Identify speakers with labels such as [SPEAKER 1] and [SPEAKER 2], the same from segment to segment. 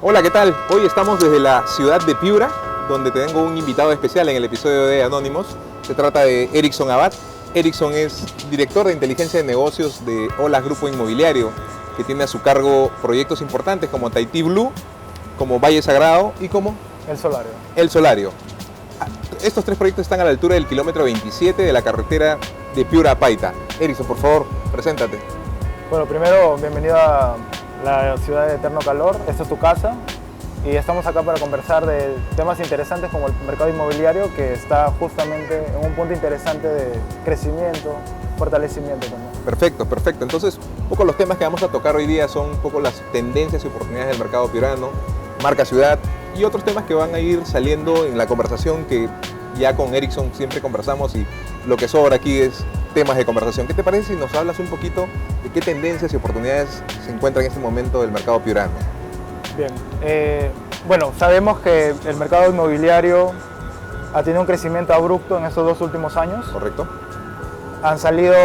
[SPEAKER 1] Hola, ¿qué tal? Hoy estamos desde la ciudad de Piura, donde tengo un invitado especial en el episodio de Anónimos. Se trata de Erickson Abad. Erickson es director de inteligencia de negocios de Olas Grupo Inmobiliario, que tiene a su cargo proyectos importantes como Tahití Blue, como Valle Sagrado y como
[SPEAKER 2] El Solario.
[SPEAKER 1] El Solario. Estos tres proyectos están a la altura del kilómetro 27 de la carretera de Piura a Paita. Erickson, por favor, preséntate.
[SPEAKER 2] Bueno, primero, bienvenido a la ciudad de eterno calor. Esta es tu casa y estamos acá para conversar de temas interesantes como el mercado inmobiliario, que está justamente en un punto interesante de crecimiento, fortalecimiento también.
[SPEAKER 1] Perfecto, perfecto. Entonces, un poco los temas que vamos a tocar hoy día son un poco las tendencias y oportunidades del mercado piurano, marca ciudad y otros temas que van a ir saliendo en la conversación, que ya con Erickson siempre conversamos y lo que sobra aquí es temas de conversación. ¿Qué te parece si nos hablas un poquito de qué tendencias y oportunidades se encuentran en este momento del mercado piurano?
[SPEAKER 2] Bien, bueno, sabemos que el mercado inmobiliario ha tenido un crecimiento abrupto en estos 2 últimos años.
[SPEAKER 1] ¿Correcto?
[SPEAKER 2] Han salido,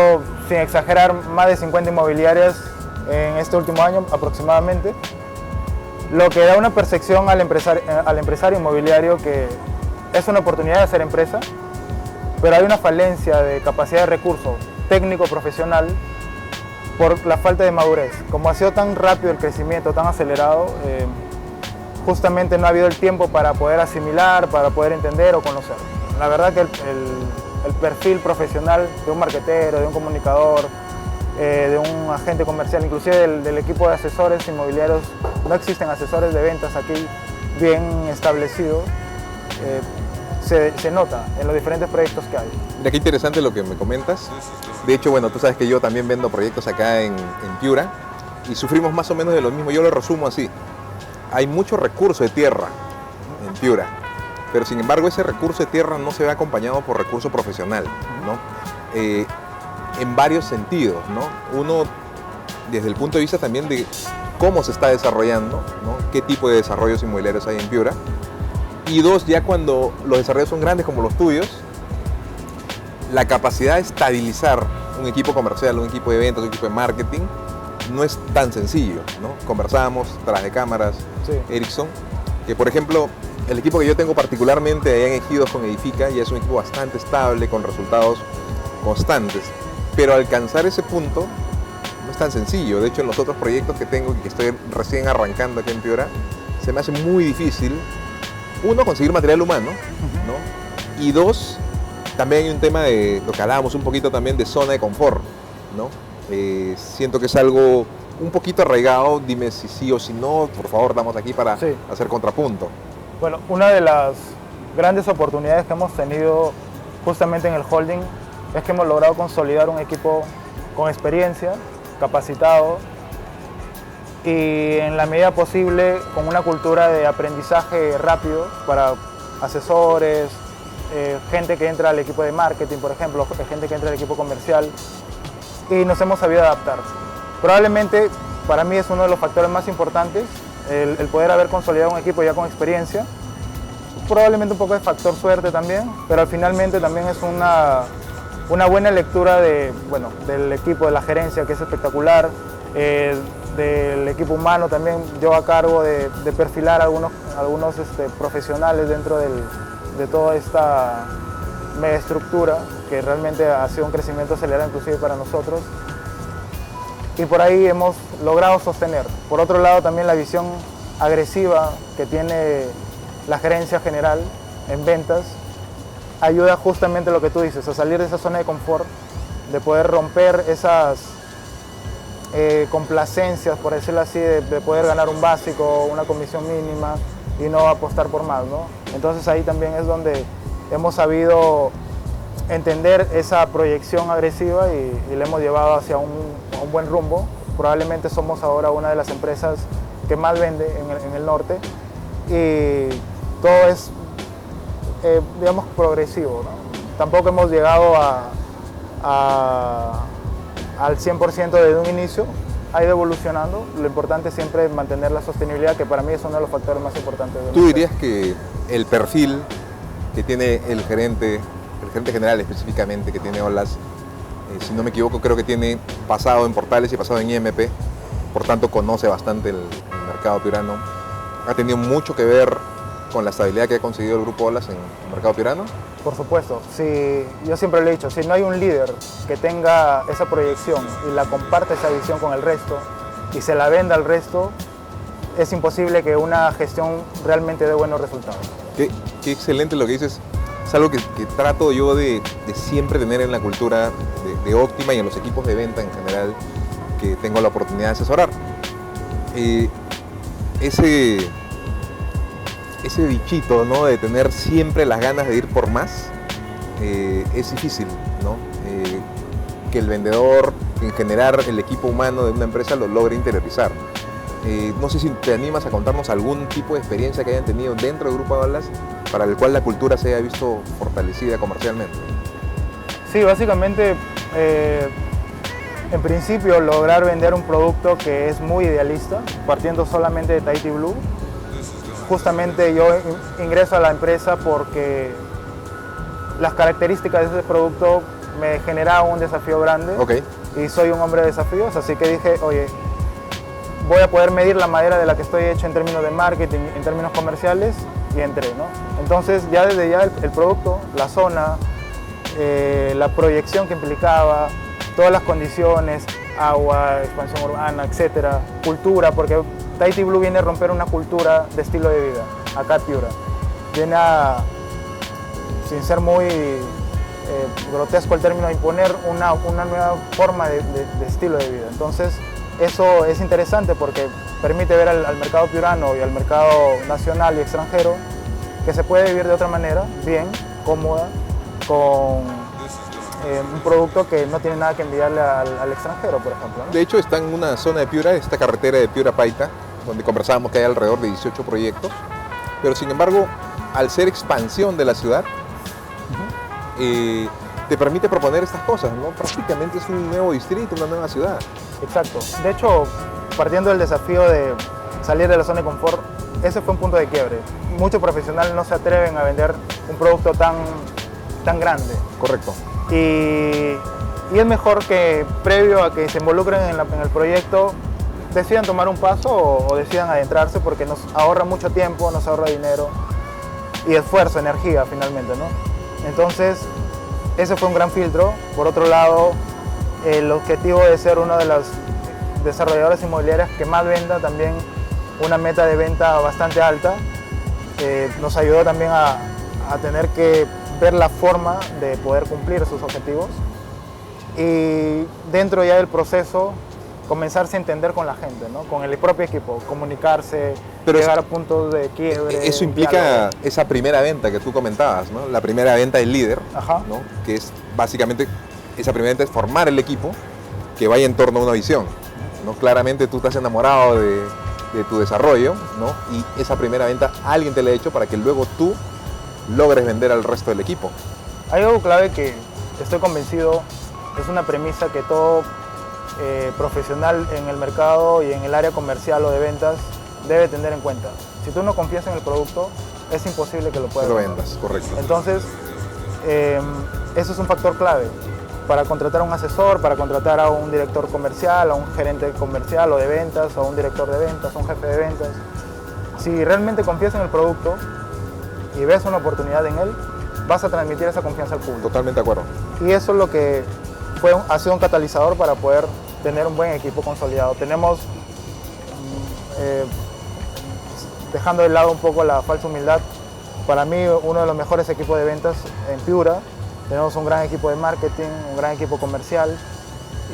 [SPEAKER 2] sin exagerar, más de 50 inmobiliarias en este último año aproximadamente, lo que da una percepción al empresario inmobiliario que es una oportunidad de hacer empresa, pero hay una falencia de capacidad de recurso técnico profesional por la falta de madurez. Como ha sido tan rápido el crecimiento, tan acelerado, justamente no ha habido el tiempo para poder asimilar, para poder entender o conocer. La verdad que el perfil profesional de un marketero, de un comunicador, de un agente comercial, inclusive del equipo de asesores inmobiliarios, no existen asesores de ventas aquí bien establecidos. Se nota en los diferentes proyectos que hay.
[SPEAKER 1] Mira, qué interesante lo que me comentas. De hecho, bueno, tú sabes que yo también vendo proyectos acá en Piura y sufrimos más o menos de lo mismo. Yo lo resumo así. Hay mucho recurso de tierra en Piura, pero sin embargo ese recurso de tierra no se ve acompañado por recurso profesional, ¿no? En varios sentidos, ¿no? Uno, desde el punto de vista también de cómo se está desarrollando, ¿no? Qué tipo de desarrollos inmobiliarios hay en Piura. Y dos, ya cuando los desarrollos son grandes como los tuyos, la capacidad de estabilizar un equipo comercial, un equipo de ventas, un equipo de marketing, no es tan sencillo, ¿no? Conversábamos tras de cámaras, sí. Erickson, que por ejemplo, el equipo que yo tengo particularmente allá en Ejidos con Edifica ya es un equipo bastante estable, con resultados constantes, pero alcanzar ese punto no es tan sencillo. De hecho, en los otros proyectos que tengo y que estoy recién arrancando aquí en Piura, se me hace muy difícil, uno, conseguir material humano, ¿no? Y dos, también hay un tema de lo que hablábamos un poquito también de zona de confort, ¿no? Siento que es algo un poquito arraigado. Dime si sí o si no, por favor, estamos aquí para hacer contrapunto.
[SPEAKER 2] Bueno, una de las grandes oportunidades que hemos tenido justamente en el holding es que hemos logrado consolidar un equipo con experiencia, capacitado y en la medida posible con una cultura de aprendizaje rápido para asesores, gente que entra al equipo de marketing, por ejemplo, gente que entra al equipo comercial, y nos hemos sabido adaptar. Probablemente para mí es uno de los factores más importantes, el poder haber consolidado un equipo ya con experiencia. Probablemente un poco de factor suerte también, pero finalmente también es una buena lectura del equipo, de la gerencia, que es espectacular, del equipo humano también. Yo a cargo de perfilar algunos profesionales dentro de toda esta mega estructura, que realmente ha sido un crecimiento acelerado inclusive para nosotros, y por ahí hemos logrado sostener. Por otro lado, también la visión agresiva que tiene la gerencia general en ventas ayuda justamente a lo que tú dices, a salir de esa zona de confort, de poder romper esas complacencias, por decirlo así, de poder ganar un básico, una comisión mínima y no apostar por más, ¿no? Entonces ahí también es donde hemos sabido entender esa proyección agresiva y la hemos llevado hacia un buen rumbo. Probablemente somos ahora una de las empresas que más vende en el norte y todo es, digamos, progresivo, ¿no? Tampoco hemos llegado al 100% desde un inicio, ha ido evolucionando. Lo importante siempre es mantener la sostenibilidad, que para mí es uno de los factores más importantes.
[SPEAKER 1] ¿Tú dirías que el perfil que tiene el gerente general específicamente, que tiene Olas, si no me equivoco, creo que tiene pasado en Portales y pasado en IMP, por tanto conoce bastante el mercado piurano, ha tenido mucho que ver con la estabilidad que ha conseguido el Grupo Olas en el mercado piurano.
[SPEAKER 2] Por supuesto, si, yo siempre lo he dicho, si no hay un líder que tenga esa proyección y la comparte esa visión con el resto y se la venda al resto, es imposible que una gestión realmente dé buenos resultados.
[SPEAKER 1] Qué excelente lo que dices. Es algo que trato yo de siempre tener en la cultura de Óptima y en los equipos de venta en general que tengo la oportunidad de asesorar. Ese dichito, ¿no?, de tener siempre las ganas de ir por más, es difícil, ¿no? Que el vendedor, en general el equipo humano de una empresa lo logre interiorizar. No sé si te animas a contarnos algún tipo de experiencia que hayan tenido dentro del Grupo Olas para el cual la cultura se haya visto fortalecida comercialmente.
[SPEAKER 2] Sí, básicamente, en principio, lograr vender un producto que es muy idealista, partiendo solamente de Tahiti Blue. Justamente yo ingreso a la empresa porque las características de ese producto me generaban un desafío grande.
[SPEAKER 1] Okay.
[SPEAKER 2] Y soy un hombre de desafíos, así que dije, oye, voy a poder medir la madera de la que estoy hecho en términos de marketing, en términos comerciales, y entré, ¿no? Entonces ya desde ya el producto, la zona, la proyección que implicaba, todas las condiciones, agua, expansión urbana, etcétera, cultura, porque Tahiti Blue viene a romper una cultura de estilo de vida, acá Piura. Viene a, sin ser muy grotesco el término, a imponer una nueva forma de estilo de vida. Entonces, eso es interesante porque permite ver al mercado piurano y al mercado nacional y extranjero que se puede vivir de otra manera, bien, cómoda, con un producto que no tiene nada que envidiarle al extranjero, por ejemplo, ¿no?
[SPEAKER 1] De hecho, está en una zona de Piura, esta carretera de Piura-Paita, donde conversábamos que hay alrededor de 18 proyectos, pero sin embargo, al ser expansión de la ciudad, te permite proponer estas cosas, ¿no? Prácticamente es un nuevo distrito, una nueva ciudad.
[SPEAKER 2] Exacto. De hecho, partiendo del desafío de salir de la zona de confort, ese fue un punto de quiebre. Muchos profesionales no se atreven a vender un producto tan grande.
[SPEAKER 1] Correcto.
[SPEAKER 2] Y es mejor que previo a que se involucren en el proyecto, decidan tomar un paso o decidan adentrarse, porque nos ahorra mucho tiempo, nos ahorra dinero y esfuerzo, energía finalmente, ¿no? Entonces, ese fue un gran filtro. Por otro lado, el objetivo de ser uno de las desarrolladoras inmobiliarias que más venda, también una meta de venta bastante alta, nos ayudó también a tener que ver la forma de poder cumplir sus objetivos y dentro ya del proceso comenzarse a entender con la gente, ¿no? Con el propio equipo, comunicarse, llegar a puntos de quiebre.
[SPEAKER 1] Eso implica esa primera venta que tú comentabas, ¿no? La primera venta del líder, ¿no? Que es básicamente, esa primera venta es formar el equipo que vaya en torno a una visión, ¿no? Claramente tú estás enamorado de tu desarrollo, ¿no? Y esa primera venta alguien te la ha hecho para que luego tú logres vender al resto del equipo.
[SPEAKER 2] Hay algo clave que estoy convencido, es una premisa que todo profesional en el mercado y en el área comercial o de ventas debe tener en cuenta. Si tú no confías en el producto, es imposible que lo puedas vender.
[SPEAKER 1] Vendas, correcto.
[SPEAKER 2] Entonces, eso es un factor clave para contratar a un asesor, para contratar a un director comercial, a un gerente comercial o de ventas, a un director de ventas, a un jefe de ventas. Si realmente confías en el producto y ves una oportunidad en él, vas a transmitir esa confianza al público.
[SPEAKER 1] Totalmente de acuerdo.
[SPEAKER 2] Y eso es lo que ha sido un catalizador para poder tener un buen equipo consolidado. Tenemos, dejando de lado un poco la falsa humildad, para mí uno de los mejores equipos de ventas en Piura. Tenemos un gran equipo de marketing, un gran equipo comercial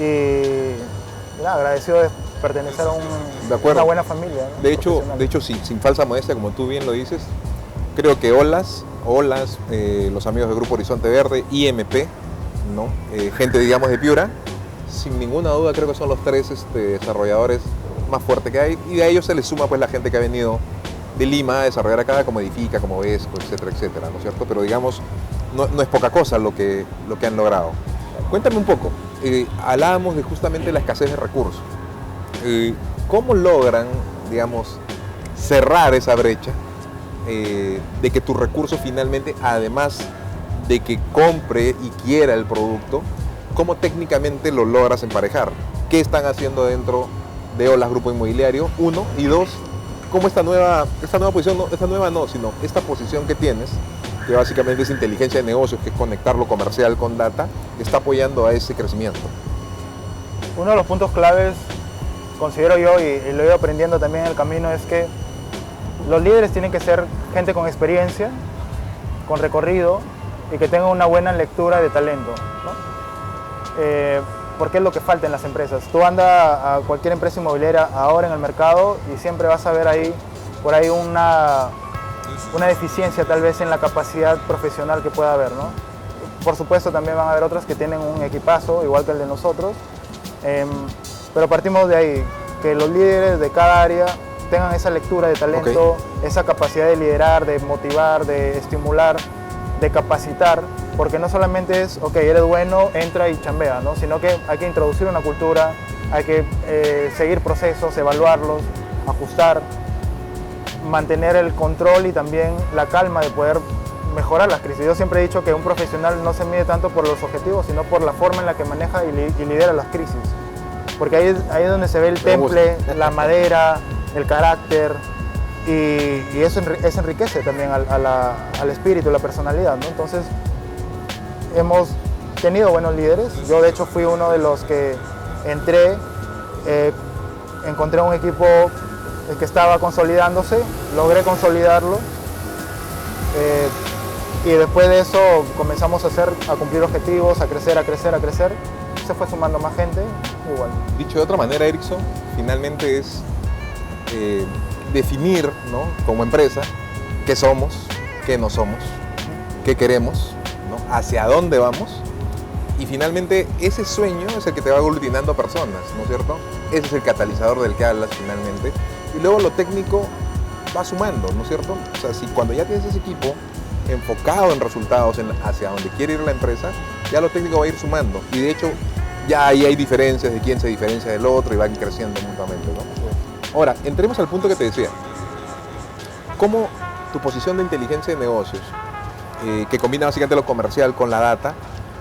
[SPEAKER 2] y agradecido de pertenecer a una buena familia, ¿no?
[SPEAKER 1] De hecho, sí, sin falsa modestia, como tú bien lo dices, creo que Olas, los amigos del Grupo Horizonte Verde, IMP, ¿no? Gente, digamos, de Piura, sin ninguna duda creo que son los tres desarrolladores más fuertes que hay, y a ellos se les suma pues la gente que ha venido de Lima a desarrollar acá, como Edifica, como Vesco, etcétera, etcétera, ¿no es cierto? Pero digamos, no es poca cosa lo que han logrado. Cuéntame un poco, hablábamos de justamente la escasez de recursos. ¿Cómo logran, digamos, cerrar esa brecha de que tu recurso finalmente, además de que compre y quiera el producto, cómo técnicamente lo logras emparejar? ¿Qué están haciendo dentro de Olas Grupo Inmobiliario? Uno, y dos, cómo esta nueva posición, esta nueva no, sino esta posición que tienes, que básicamente es inteligencia de negocios, que es conectar lo comercial con data, está apoyando a ese crecimiento.
[SPEAKER 2] Uno de los puntos claves, considero yo, y lo he ido aprendiendo también en el camino, es que los líderes tienen que ser gente con experiencia, con recorrido y que tengan una buena lectura de talento, ¿no? Porque es lo que falta en las empresas. Tú andas a cualquier empresa inmobiliaria ahora en el mercado y siempre vas a ver ahí, por ahí una deficiencia tal vez en la capacidad profesional que pueda haber, ¿no? Por supuesto también van a haber otras que tienen un equipazo igual que el de nosotros, pero partimos de ahí, que los líderes de cada área tengan esa lectura de talento, esa capacidad de liderar, de motivar, de estimular, de capacitar, porque no solamente es, ok, eres bueno, entra y chambea, ¿no? Sino que hay que introducir una cultura, hay que seguir procesos, evaluarlos, ajustar, mantener el control y también la calma de poder mejorar las crisis. Yo siempre he dicho que un profesional no se mide tanto por los objetivos, sino por la forma en la que maneja y lidera las crisis. Porque ahí es donde se ve el temple, la madera, el carácter, y eso enriquece también al espíritu, la personalidad, ¿no? Entonces, hemos tenido buenos líderes. Yo, de hecho, fui uno de los que entré, encontré un equipo que estaba consolidándose, logré consolidarlo, y después de eso comenzamos a cumplir objetivos, a crecer, se fue sumando más gente, igual.
[SPEAKER 1] Dicho de otra manera, Erickson, finalmente es definir, ¿no?, como empresa qué somos, qué no somos, qué queremos, ¿no?, hacia dónde vamos, y finalmente ese sueño es el que te va aglutinando a personas, ¿no es cierto? Ese es el catalizador del que hablas finalmente, y luego lo técnico va sumando, ¿no es cierto? O sea, si cuando ya tienes ese equipo enfocado en resultados, hacia donde quiere ir la empresa, ya lo técnico va a ir sumando, y de hecho ya ahí hay diferencias de quién se diferencia del otro y van creciendo mutuamente, ¿no? Ahora, entremos al punto que te decía. ¿Cómo tu posición de inteligencia de negocios, que combina básicamente lo comercial con la data,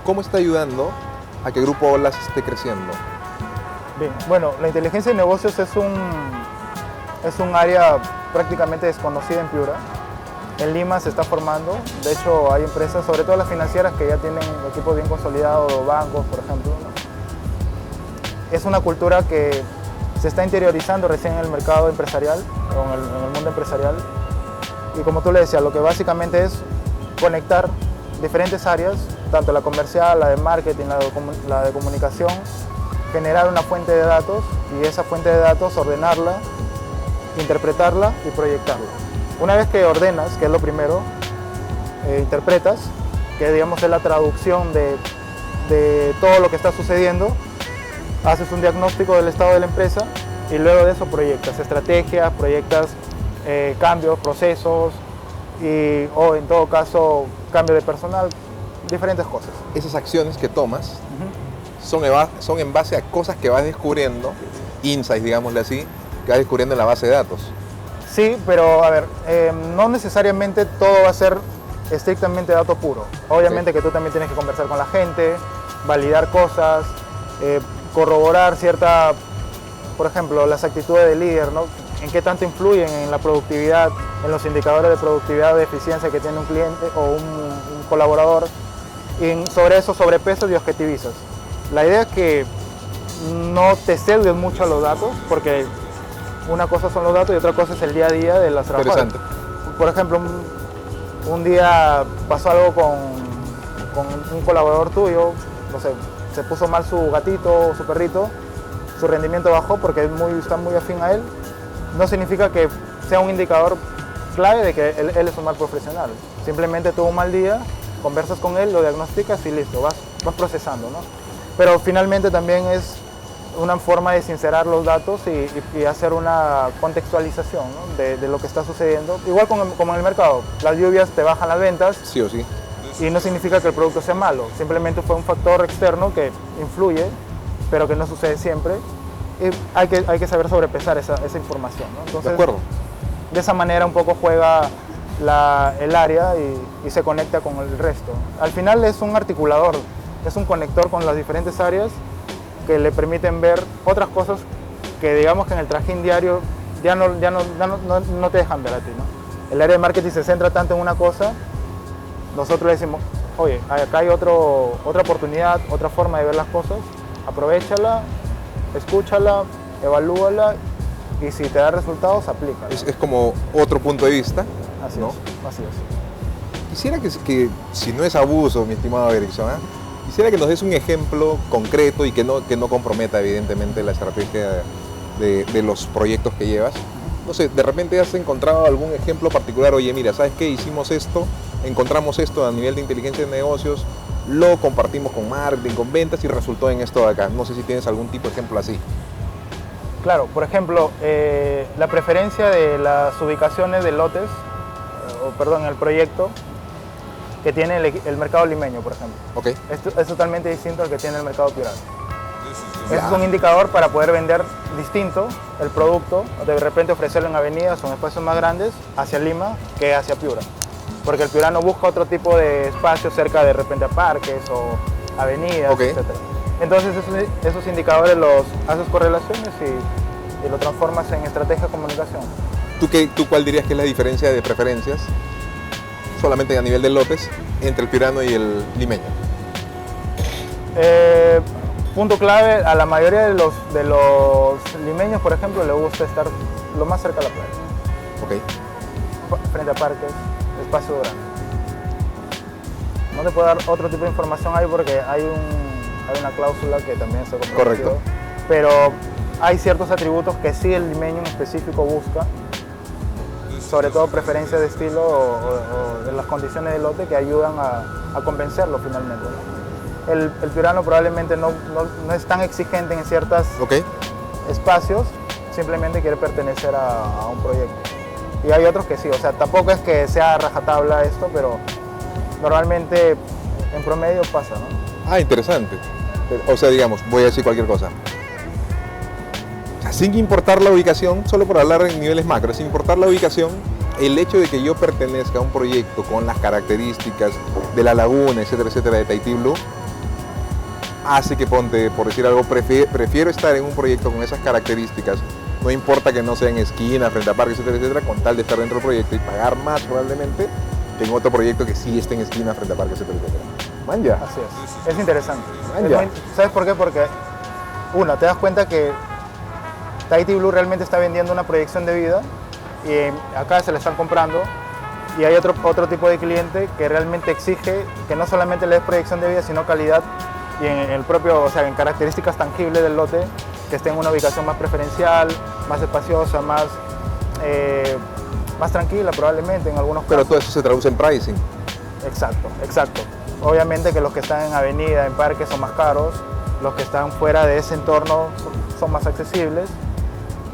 [SPEAKER 1] cómo está ayudando a que Grupo Olas esté creciendo?
[SPEAKER 2] Bien, bueno, la inteligencia de negocios es un área prácticamente desconocida en Piura. En Lima se está formando. De hecho, hay empresas, sobre todo las financieras, que ya tienen equipos bien consolidados, bancos, por ejemplo, ¿no? Es una cultura que se está interiorizando recién en el mercado empresarial, o en el mundo empresarial. Y como tú le decías, lo que básicamente es conectar diferentes áreas, tanto la comercial, la de marketing, la de comunicación, generar una fuente de datos y esa fuente de datos ordenarla, interpretarla y proyectarla. Una vez que ordenas, que es lo primero, interpretas, que digamos es la traducción de todo lo que está sucediendo, haces un diagnóstico del estado de la empresa y luego de eso proyectas estrategias, proyectas cambios, procesos o en todo caso cambio de personal, diferentes cosas.
[SPEAKER 1] Esas acciones que tomas son en base a cosas que vas descubriendo, insights, digámosle así, que vas descubriendo en la base de datos.
[SPEAKER 2] Sí, pero a ver, no necesariamente todo va a ser estrictamente dato puro. Obviamente que tú también tienes que conversar con la gente, validar cosas, corroborar por ejemplo, las actitudes del líder, ¿no? En qué tanto influyen en la productividad, en los indicadores de productividad o de eficiencia que tiene un cliente o un colaborador. Y sobre eso sobrepesas y objetivizas. La idea es que no te cedes mucho a los datos, porque una cosa son los datos y otra cosa es el día a día de las trabajadoras. Por ejemplo, un día pasó algo con un colaborador tuyo, no sé, se puso mal su gatito o su perrito, su rendimiento bajó porque está muy afín a él. No significa que sea un indicador clave de que él es un mal profesional. Simplemente tuvo un mal día, conversas con él, lo diagnosticas y listo, vas procesando, ¿no? Pero finalmente también es una forma de sincerar los datos y hacer una contextualización, ¿no?, de lo que está sucediendo. Igual como en el mercado, las lluvias te bajan las ventas.
[SPEAKER 1] Sí o sí.
[SPEAKER 2] Y no significa que el producto sea malo, simplemente fue un factor externo que influye, pero que no sucede siempre. Y hay que saber sobrepesar esa información, ¿no? Entonces,
[SPEAKER 1] de acuerdo.
[SPEAKER 2] De esa manera un poco juega el área y se conecta con el resto. Al final es un articulador, es un conector con las diferentes áreas que le permiten ver otras cosas que digamos que en el trajín diario no te dejan ver a ti, ¿no? El área de marketing se centra tanto en una cosa, nosotros le decimos, oye, acá hay otra oportunidad, otra forma de ver las cosas, aprovéchala, escúchala, evalúala y si te da resultados, aplícala.
[SPEAKER 1] Es como otro punto de vista,
[SPEAKER 2] Así
[SPEAKER 1] ¿no?
[SPEAKER 2] Así es.
[SPEAKER 1] Quisiera que, si no es abuso, mi estimado Erickson, quisiera que nos des un ejemplo concreto y que no comprometa evidentemente la estrategia de los proyectos que llevas. No sé, de repente has encontrado algún ejemplo particular, oye, mira, ¿sabes qué? Hicimos esto, encontramos esto a nivel de inteligencia de negocios, lo compartimos con marketing, con ventas y resultó en esto de acá. No sé si tienes algún tipo de ejemplo así.
[SPEAKER 2] Claro, por ejemplo, la preferencia de las ubicaciones de lotes, el proyecto que tiene el mercado limeño, por ejemplo.
[SPEAKER 1] Okay.
[SPEAKER 2] Esto es totalmente distinto al que tiene el mercado piurano. Ese es un indicador para poder vender distinto el producto, de repente ofrecerlo en avenidas o en espacios más grandes hacia Lima que hacia Piura. Porque el piurano busca otro tipo de espacio cerca de repente a parques o avenidas,
[SPEAKER 1] okay,
[SPEAKER 2] etc. Entonces esos indicadores los haces correlaciones y lo transformas en estrategia de comunicación.
[SPEAKER 1] ¿Tú cuál dirías que es la diferencia de preferencias, solamente a nivel de lotes, entre el piurano y el limeño?
[SPEAKER 2] Punto clave, a la mayoría de los limeños, por ejemplo, le gusta estar lo más cerca de la playa.
[SPEAKER 1] Okay.
[SPEAKER 2] Frente a parques, espacio grande. No te puedo dar otro tipo de información ahí porque hay una cláusula que también se comprometió.
[SPEAKER 1] Correcto.
[SPEAKER 2] Pero hay ciertos atributos que sí el limeño en específico busca, sobre todo preferencia de estilo o de las condiciones del lote que ayudan a convencerlo finalmente, ¿no? El piurano probablemente no es tan exigente en ciertos espacios, simplemente quiere pertenecer a un proyecto. Y hay otros que sí, o sea, tampoco es que sea rajatabla esto, pero normalmente en promedio pasa, ¿no?
[SPEAKER 1] Ah, interesante. O sea, digamos, voy a decir cualquier cosa. O sea, sin importar la ubicación, solo por hablar en niveles macro, sin importar la ubicación, el hecho de que yo pertenezca a un proyecto con las características de la laguna, etcétera, etcétera, de Tahití Blue, hace que, ponte, por decir algo, prefiero estar en un proyecto con esas características, no importa que no sea en esquina, frente a parques, etcétera, etcétera, con tal de estar dentro del proyecto y pagar más probablemente que en otro proyecto que sí esté en esquina, frente a parques, etcétera, etcétera. Man, ya.
[SPEAKER 2] Así es interesante. ¿Sabes por qué? Porque, te das cuenta que Tahití Blue realmente está vendiendo una proyección de vida y acá se la están comprando. Y hay otro tipo de cliente que realmente exige que no solamente le des proyección de vida, sino calidad y en el propio, o sea, en características tangibles del lote, que esté en una ubicación más preferencial, más espaciosa, más tranquila probablemente en algunos casos.
[SPEAKER 1] Pero todo eso se traduce en pricing.
[SPEAKER 2] Exacto. Obviamente que los que están en avenida, en parques son más caros, los que están fuera de ese entorno son más accesibles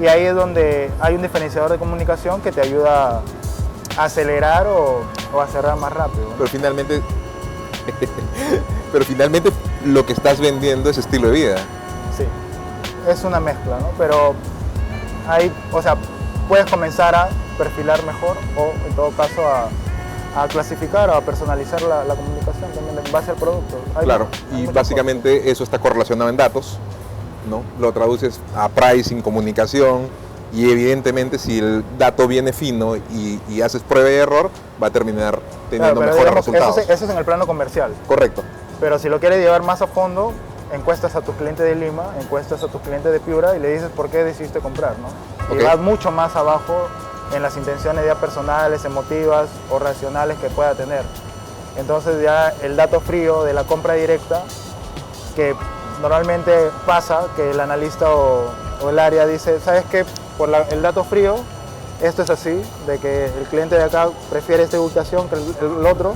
[SPEAKER 2] y ahí es donde hay un diferenciador de comunicación que te ayuda a acelerar o a cerrar más rápido, ¿no?
[SPEAKER 1] Pero finalmente lo que estás vendiendo es estilo de vida.
[SPEAKER 2] Sí, es una mezcla, ¿no? Pero ahí, puedes comenzar a perfilar mejor o en todo caso a clasificar o a personalizar la comunicación también en base al producto.
[SPEAKER 1] Claro, y básicamente eso está correlacionado en datos, ¿no? Lo traduces a pricing, comunicación, y evidentemente si el dato viene fino y haces prueba y error, va a terminar teniendo mejores resultados.
[SPEAKER 2] Eso es en el plano comercial.
[SPEAKER 1] Correcto.
[SPEAKER 2] Pero si lo quieres llevar más a fondo, encuestas a tus clientes de Lima, encuestas a tus clientes de Piura y le dices por qué decidiste comprar, ¿no? Y vas mucho más abajo en las intenciones ya personales, emotivas o racionales que pueda tener. Entonces ya el dato frío de la compra directa, que normalmente pasa que el analista o el área dice, ¿sabes qué? Por el dato frío, esto es así, de que el cliente de acá prefiere esta ubicación que el otro,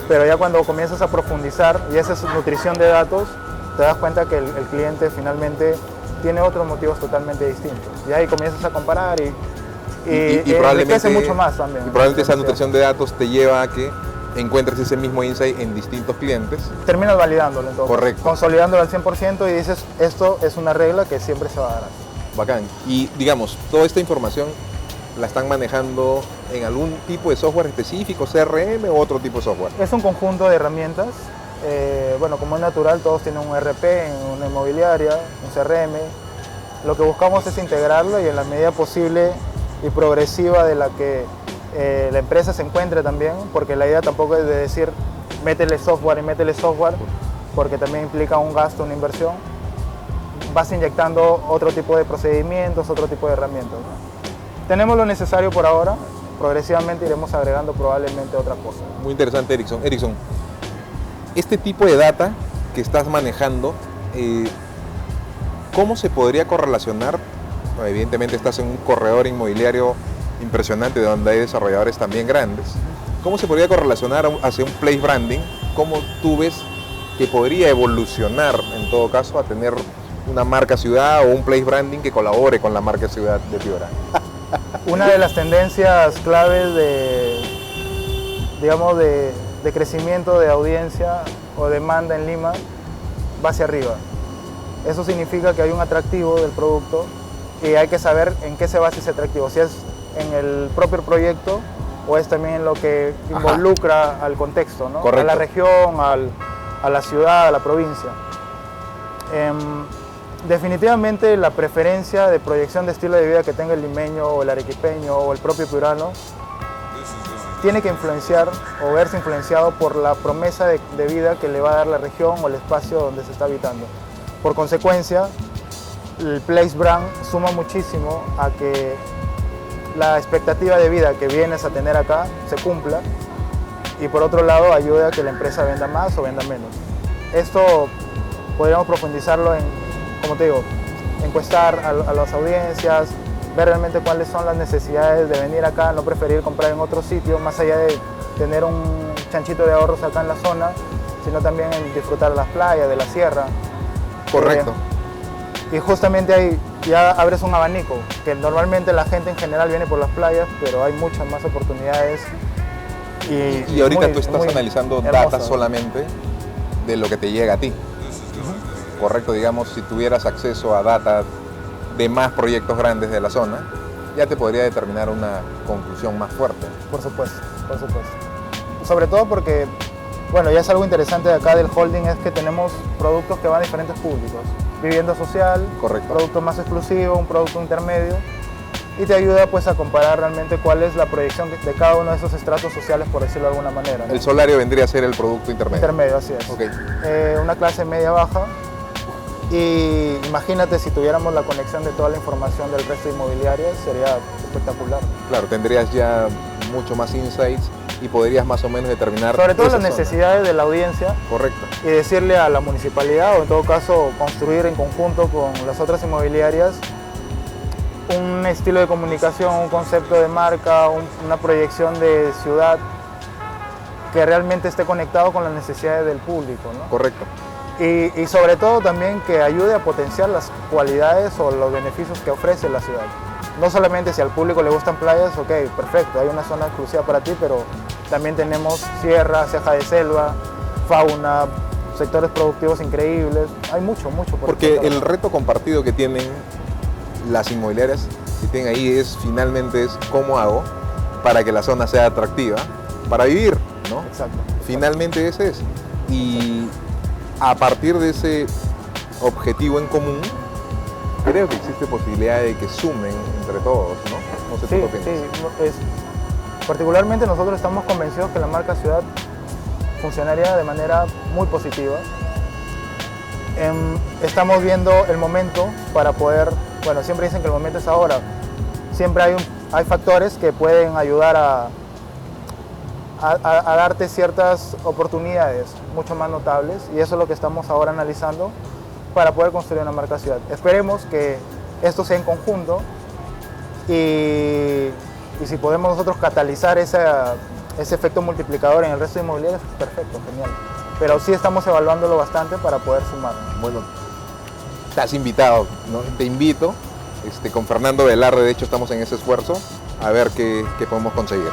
[SPEAKER 2] pero ya cuando comienzas a profundizar y esa es nutrición de datos, te das cuenta que el cliente finalmente tiene otros motivos totalmente distintos. Y ahí comienzas a comparar y
[SPEAKER 1] probablemente
[SPEAKER 2] mucho más también.
[SPEAKER 1] Y probablemente esa nutrición de datos te lleva a que encuentres ese mismo insight en distintos clientes.
[SPEAKER 2] Terminas validándolo entonces.
[SPEAKER 1] Correcto.
[SPEAKER 2] Consolidándolo al 100% y dices, esto es una regla que siempre se va a dar.
[SPEAKER 1] Bacán. Y digamos, toda esta información la están manejando en algún tipo de software específico, CRM o otro tipo de software.
[SPEAKER 2] Es un conjunto de herramientas. Como es natural, todos tienen un ERP, una inmobiliaria, un CRM. lo que buscamos es integrarlo y en la medida posible y progresiva de la que la empresa se encuentre también, porque la idea tampoco es de decir métele software, porque también implica un gasto, una inversión. Vas inyectando otro tipo de procedimientos, otro tipo de herramientas, ¿no? Tenemos lo necesario por ahora, progresivamente iremos agregando probablemente otra cosa.
[SPEAKER 1] Muy interesante, Erickson. Erickson, este tipo de data que estás manejando, ¿cómo se podría correlacionar? Bueno, evidentemente estás en un corredor inmobiliario impresionante donde hay desarrolladores también grandes. ¿Cómo se podría correlacionar hacia un place branding? ¿Cómo tú ves que podría evolucionar en todo caso a tener una marca ciudad o un place branding que colabore con la marca ciudad de Piura?
[SPEAKER 2] Una de las tendencias claves digamos, de crecimiento de audiencia o demanda en Lima va hacia arriba. Eso significa que hay un atractivo del producto y hay que saber en qué se basa ese atractivo, si es en el propio proyecto o es también en lo que involucra al contexto, ¿no? A la región, a la ciudad, a la provincia. Definitivamente la preferencia de proyección de estilo de vida que tenga el limeño o el arequipeño o el propio piurano tiene que influenciar o verse influenciado por la promesa de vida que le va a dar la región o el espacio donde se está habitando. Por consecuencia, el place brand suma muchísimo a que la expectativa de vida que vienes a tener acá se cumpla y por otro lado ayuda a que la empresa venda más o venda menos. Esto podríamos profundizarlo en, como te digo, encuestar a las audiencias, ver realmente cuáles son las necesidades de venir acá, no preferir comprar en otro sitio, más allá de tener un chanchito de ahorros acá en la zona, sino también en disfrutar de las playas, de la sierra.
[SPEAKER 1] Correcto.
[SPEAKER 2] Y justamente ahí ya abres un abanico, que normalmente la gente en general viene por las playas, pero hay muchas más oportunidades.
[SPEAKER 1] Y ahorita tú estás analizando data solamente de lo que te llega a ti. Correcto, digamos, si tuvieras acceso a data de más proyectos grandes de la zona, ya te podría determinar una conclusión más fuerte.
[SPEAKER 2] Por supuesto, por supuesto. Sobre todo porque, bueno, ya es algo interesante de acá del holding, es que tenemos productos que van a diferentes públicos. Vivienda social,
[SPEAKER 1] correcto,
[SPEAKER 2] producto más exclusivo, un producto intermedio, y te ayuda pues a comparar realmente cuál es la proyección de cada uno de esos estratos sociales, por decirlo de alguna manera, ¿no?
[SPEAKER 1] El solario vendría a ser el producto intermedio.
[SPEAKER 2] Intermedio, así es.
[SPEAKER 1] Okay.
[SPEAKER 2] Una clase media-baja. Y imagínate si tuviéramos la conexión de toda la información del resto de inmobiliarias, sería espectacular.
[SPEAKER 1] Claro, tendrías ya mucho más insights y podrías más o menos determinar
[SPEAKER 2] sobre todo las necesidades de la audiencia.
[SPEAKER 1] Correcto.
[SPEAKER 2] Y decirle a la municipalidad o en todo caso construir en conjunto con las otras inmobiliarias un estilo de comunicación, un concepto de marca, una proyección de ciudad que realmente esté conectado con las necesidades del público, ¿no?
[SPEAKER 1] Correcto.
[SPEAKER 2] Y sobre todo también que ayude a potenciar las cualidades o los beneficios que ofrece la ciudad. No solamente si al público le gustan playas, ok, perfecto, hay una zona exclusiva para ti, pero también tenemos sierra, ceja de selva, fauna, sectores productivos increíbles, hay mucho por
[SPEAKER 1] porque el reto compartido que tienen las inmobiliarias que tienen ahí es finalmente cómo hago para que la zona sea atractiva para vivir, ¿no?
[SPEAKER 2] Exacto.
[SPEAKER 1] Finalmente ese es. Y a partir de ese objetivo en común, creo que existe posibilidad de que sumen entre todos, ¿no? No sé tú qué piensas.
[SPEAKER 2] Sí, particularmente nosotros estamos convencidos que la marca ciudad funcionaría de manera muy positiva. Estamos viendo el momento para poder, bueno, siempre dicen que el momento es ahora. Siempre hay factores que pueden ayudar a darte ciertas oportunidades mucho más notables y eso es lo que estamos ahora analizando para poder construir una marca ciudad. Esperemos que esto sea en conjunto y si podemos nosotros catalizar ese efecto multiplicador en el resto de inmobiliarios, perfecto, genial. Pero sí estamos evaluándolo bastante para poder sumar.
[SPEAKER 1] Bueno, estás invitado, ¿no? Te invito, con Fernando Velarde, de hecho estamos en ese esfuerzo, a ver qué podemos conseguir.